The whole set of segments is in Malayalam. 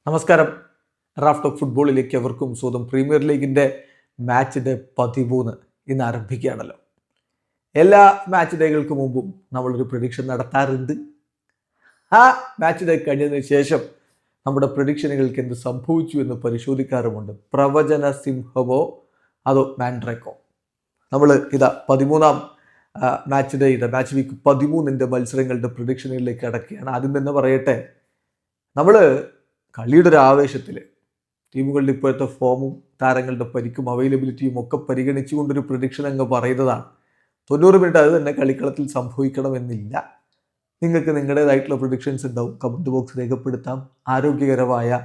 നമസ്കാരം. റാഫ്റ്റ് ഓഫ് ഫുട്ബോളിലേക്ക് എവർക്കും സ്വന്തം. പ്രീമിയർ ലീഗിൻ്റെ മാച്ച് ഡേ 13 ഇന്ന് ആരംഭിക്കുകയാണല്ലോ. എല്ലാ മാച്ച് ഡേകൾക്ക് മുമ്പും നമ്മളൊരു പ്രഡിക്ഷൻ നടത്താറുണ്ട്. ആ മാച്ച് ഡേ കഴിഞ്ഞതിന് ശേഷം നമ്മുടെ പ്രഡിക്ഷനുകൾക്ക് എന്ത് സംഭവിച്ചു എന്ന് പരിശോധിക്കാറുമുണ്ട്. പ്രവചന സിംഹമോ അതോ മാൻഡ്രേക്കോ? നമ്മൾ ഇതാ 13ാം മാച്ച് ഡേയുടെ മാച്ച് വീക്ക് 13 മത്സരങ്ങളുടെ പ്രഡിക്ഷനുകളിലേക്ക് അടക്കുകയാണ്. ആദ്യം തന്നെ പറയട്ടെ, നമ്മൾ കളിയുടെ ഒരു ആവേശത്തിൽ ടീമുകളുടെ ഇപ്പോഴത്തെ ഫോമും താരങ്ങളുടെ പരിക്കും അവൈലബിലിറ്റിയും ഒക്കെ പരിഗണിച്ചുകൊണ്ടൊരു പ്രഡിക്ഷൻ അങ്ങ് പറയുന്നതാണ്. 90 മിനിറ്റ് അത് തന്നെ കളിക്കളത്തിൽ സംഭവിക്കണമെന്നില്ല. നിങ്ങൾക്ക് നിങ്ങളുടേതായിട്ടുള്ള പ്രഡിക്ഷൻസ് ഉണ്ടാവും. കമൻറ്റ് ബോക്സ് രേഖപ്പെടുത്താം. ആരോഗ്യകരമായ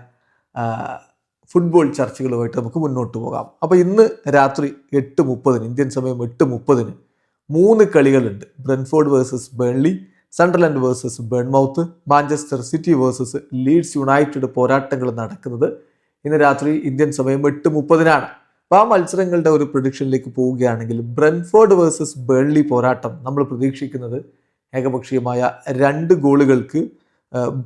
ഫുട്ബോൾ ചർച്ചകളുമായിട്ട് നമുക്ക് മുന്നോട്ട് പോകാം. അപ്പോൾ ഇന്ന് രാത്രി 8:30 ഇന്ത്യൻ സമയം 8:30 3 കളികളുണ്ട്. Brentford versus Burnley, Sunderland versus Bournemouth, Manchester City versus Leeds United പോരാട്ടങ്ങൾ നടക്കുന്നത് ഇന്ന് രാത്രി ഇന്ത്യൻ സമയം 8:30. അപ്പോൾ ആ മത്സരങ്ങളുടെ ഒരു പ്രഡിക്ഷനിലേക്ക് പോവുകയാണെങ്കിൽ ബ്രെൻഫോർഡ് വേഴ്സസ് ബേൺലി പോരാട്ടം നമ്മൾ പ്രതീക്ഷിക്കുന്നത് ഏകപക്ഷീയമായ 2 ഗോളുകൾക്ക്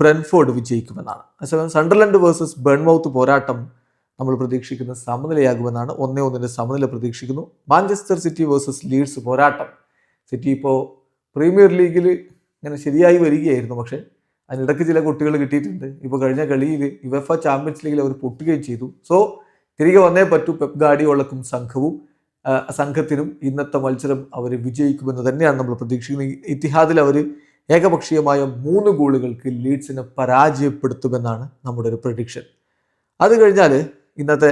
ബ്രെൻഫോർഡ് വിജയിക്കുമെന്നാണ്. അതേസമയം സണ്ടർലൻഡ് വേഴ്സസ് ബേൺമൗത്ത് പോരാട്ടം നമ്മൾ പ്രതീക്ഷിക്കുന്നത് സമനിലയാകുമെന്നാണ്. 1-1 സമനില പ്രതീക്ഷിക്കുന്നു. മാഞ്ചസ്റ്റർ സിറ്റി വേഴ്സസ് ലീഡ്സ് പോരാട്ടം, സിറ്റി ഇപ്പോൾ പ്രീമിയർ ലീഗിൽ ഇങ്ങനെ ശരിയായി വരികയായിരുന്നു, പക്ഷേ അതിനിടയ്ക്ക് ചില കുട്ടികൾ കിട്ടിയിട്ടുണ്ട്. ഇപ്പോൾ കഴിഞ്ഞ കളിയിൽ യുവേഫ ചാമ്പ്യൻസ് ലീഗിൽ അവർ പൊട്ടുകയും ചെയ്തു. സോ തിരികെ വന്നേ പറ്റൂ. പെപ് ഗാർഡിയോളക്കും സംഘത്തിനും ഇന്നത്തെ മത്സരം അവർ വിജയിക്കുമെന്ന് തന്നെയാണ് നമ്മൾ പ്രതീക്ഷിക്കുന്നത്. ഇത്തിഹാദിൽ അവർ ഏകപക്ഷീയമായ 3 ഗോളുകൾക്ക് ലീഡ്സിനെ പരാജയപ്പെടുത്തുമെന്നാണ് നമ്മുടെ ഒരു പ്രഡിക്ഷൻ. അത് കഴിഞ്ഞാൽ ഇന്നത്തെ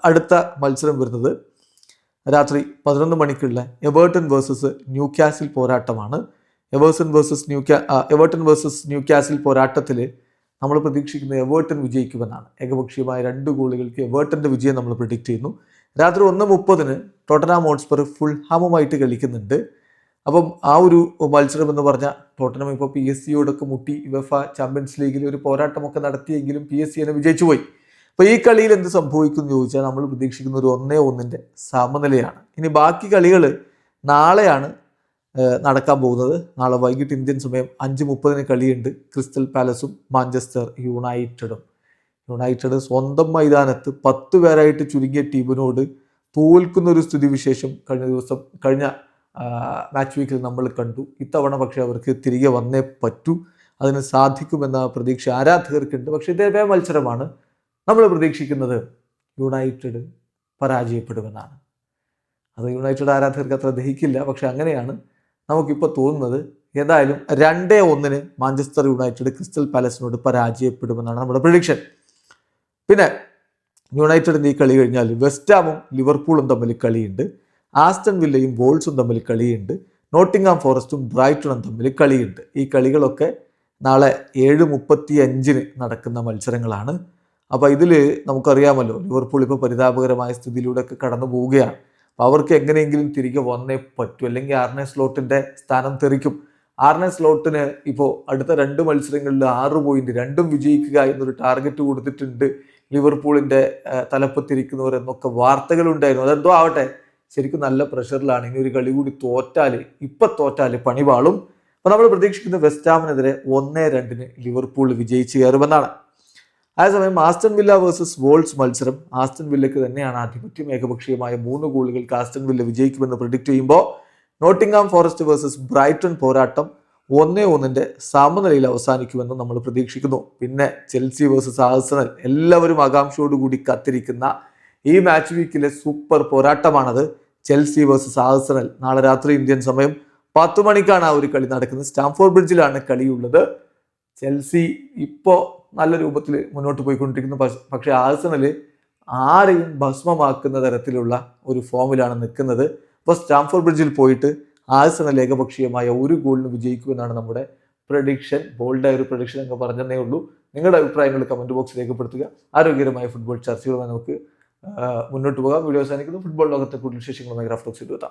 അടുത്ത മത്സരം വരുന്നത് രാത്രി 11 മണിക്കുള്ള എവേർട്ടൺ വേഴ്സസ് ന്യൂകാസിൽ പോരാട്ടമാണ്. എവേർട്ടൺ വേഴ്സസ് ന്യൂകാസിൽ പോരാട്ടത്തിൽ നമ്മൾ പ്രതീക്ഷിക്കുന്നത് എവേർട്ടൺ വിജയിക്കുമെന്നാണ്. ഏകപക്ഷീയമായ 2 ഗോളുകൾക്ക് എവേർട്ടൻ്റെ വിജയം നമ്മൾ പ്രിഡിക്റ്റ് ചെയ്യുന്നു. രാത്രി 1:30 ടോട്ടനാം ഹോട്ട്സ്പർ ഫുൾഹാമുമായിട്ട് കളിക്കുന്നുണ്ട്. അപ്പം ആ ഒരു മത്സരം എന്ന് പറഞ്ഞാൽ ടോട്ടനം ഇപ്പോൾ PSG മുട്ടി യുവേഫ ചാമ്പ്യൻസ് ലീഗിൽ ഒരു പോരാട്ടമൊക്കെ നടത്തിയെങ്കിലും PSG വിജയിച്ചു പോയി. അപ്പോൾ ഈ കളിയിൽ എന്ത് സംഭവിക്കും എന്ന് ചോദിച്ചാൽ നമ്മൾ പ്രതീക്ഷിക്കുന്ന ഒരു 1-1 സമനിലയാണ്. ഇനി ബാക്കി കളികൾ നാളെയാണ് നടക്കാൻ പോകുന്നത്. നാളെ വൈകിട്ട് ഇന്ത്യൻ സമയം 5:30 കളിയുണ്ട്. ക്രിസ്റ്റൽ പാലസും മാഞ്ചസ്റ്റർ യുണൈറ്റഡ് സ്വന്തം മൈതാനത്ത് 10 പേരായിട്ട് ചുരുങ്ങിയ ടീമിനോട് തോൽക്കുന്ന ഒരു സ്ഥിതിവിശേഷം കഴിഞ്ഞ മാച്ച് വീക്കിൽ നമ്മൾ കണ്ടു. ഇത്തവണ പക്ഷേ അവർക്ക് തിരികെ വന്നേ പറ്റൂ. അതിന് സാധിക്കുമെന്ന പ്രതീക്ഷ ആരാധകർക്കുണ്ട്. പക്ഷേ ഇതേ മത്സരമാണ്. നമ്മൾ പ്രതീക്ഷിക്കുന്നത് യുണൈറ്റഡ് പരാജയപ്പെടുമെന്നാണ്. അത് യുണൈറ്റഡ് ആരാധകർക്ക് അത്ര ദഹിക്കില്ല, പക്ഷെ അങ്ങനെയാണ് നമുക്കിപ്പോൾ തോന്നുന്നത്. ഏതായാലും 2-1 മാഞ്ചസ്റ്റർ യുണൈറ്റഡ് ക്രിസ്റ്റൽ പാലസിനോട് പരാജയപ്പെടുമെന്നാണ് നമ്മുടെ പ്രഡിക്ഷൻ. പിന്നെ യുണൈറ്റഡിൻ്റെ ഈ കളി കഴിഞ്ഞാൽ വെസ്റ്റാമും ലിവർപൂളും തമ്മിൽ കളിയുണ്ട്. ആസ്റ്റൺ വില്ലയും വോൾസും തമ്മിൽ കളിയുണ്ട്. നോട്ടിംഗ്ഹാം ഫോറസ്റ്റും ബ്രൈറ്റണും തമ്മിൽ കളിയുണ്ട്. ഈ കളികളൊക്കെ നാളെ 7:35 നടക്കുന്ന മത്സരങ്ങളാണ്. അപ്പോൾ ഇതിൽ നമുക്കറിയാമല്ലോ, ലിവർപൂൾ ഇപ്പോൾ പരിതാപകരമായ സ്ഥിതിയിലൂടെയൊക്കെ കടന്നു പോവുകയാണ്. അപ്പോൾ അവർക്ക് എങ്ങനെയെങ്കിലും തിരികെ വന്നേ പറ്റൂ, അല്ലെങ്കിൽ ആർനെ സ്ലോട്ടിൻ്റെ സ്ഥാനം തെറിക്കും. ആർനെ സ്ലോട്ടിന് ഇപ്പോൾ അടുത്ത 2 മത്സരങ്ങളിൽ 6 പോയിന്റ്, 2 വിജയിക്കുക എന്നൊരു ടാർഗറ്റ് കൊടുത്തിട്ടുണ്ട് ലിവർപൂളിൻ്റെ തലപ്പത്തിരിക്കുന്നവർ എന്നൊക്കെ വാർത്തകളുണ്ടായിരുന്നു. അതെന്തോ ആവട്ടെ, ശരിക്കും നല്ല പ്രഷറിലാണ്. ഇനി ഒരു കളി കൂടി തോറ്റാൽ പണിപാളും. അപ്പോൾ നമ്മൾ പ്രതീക്ഷിക്കുന്ന വെസ്റ്റാമിനെതിരെ 1-2 ലിവർപൂൾ വിജയിച്ച് കയറുമെന്നാണ്. അതേസമയം ആസ്റ്റൺ വില്ല വേഴ്സസ് വോൾസ് മത്സരം ആസ്റ്റൺ വില്ലയ്ക്ക് തന്നെയാണ് ആധിപത്യം. ഏകപക്ഷീയമായ 3 ഗോളുകൾക്ക് ആസ്റ്റൺ വില്ല വിജയിക്കുമെന്ന് പ്രിഡിക്റ്റ് ചെയ്യുമ്പോൾ നോട്ടിംഗ്ഹാം ഫോറസ്റ്റ് വേഴ്സസ് ബ്രൈറ്റൺ പോരാട്ടം 1-1 സമനിലയിൽ അവസാനിക്കുമെന്ന് നമ്മൾ പ്രതീക്ഷിക്കുന്നു. പിന്നെ ചെൽസി വേഴ്സസ് ആഴ്സണൽ, എല്ലാവരും ആകാംക്ഷയോടുകൂടി കാത്തിരിക്കുന്ന ഈ മാച്ച് വീക്കിലെ സൂപ്പർ പോരാട്ടമാണത്. ചെൽസി വേഴ്സസ് ആഴ്സണൽ നാളെ രാത്രി ഇന്ത്യൻ സമയം 10 മണിക്കാണ് ആ ഒരു കളി നടക്കുന്നത്. സ്റ്റാംഫോർഡ് ബ്രിഡ്ജിലാണ് കളിയുള്ളത്. ചെൽസി ഇപ്പോൾ നല്ല രൂപത്തിൽ മുന്നോട്ട് പോയിക്കൊണ്ടിരിക്കുന്നു. പക്ഷേ ആഴ്സണൽ ആരെയും ഭസ്മമാക്കുന്ന തരത്തിലുള്ള ഒരു ഫോമിലാണ് നിൽക്കുന്നത്. അപ്പോൾ സ്റ്റാംഫോർഡ് ബ്രിഡ്ജിൽ പോയിട്ട് ആഴ്സണൽ ഏകപക്ഷീയമായ 1 ഗോളിന് വിജയിക്കുമെന്നാണ് നമ്മുടെ പ്രഡിക്ഷൻ. ബോൾഡായ ഒരു പ്രഡിക്ഷൻ എന്ന് പറഞ്ഞതേ ഉള്ളൂ. നിങ്ങളുടെ അഭിപ്രായങ്ങൾ കമൻറ്റ് ബോക്സിൽ രേഖപ്പെടുത്തുക. ആരോഗ്യകരമായ ഫുട്ബോൾ ചർച്ചകളുമായി നമുക്ക് മുന്നോട്ട് പോകാം. വീഡിയോ അവസാനിക്കുന്നു. ഫുട്ബോൾ ലോകത്തെ കൂടുതൽ വിശേഷങ്ങളുമായി റാഫ്റ്റ് ഓഫ് ഫുട്ബോൾ.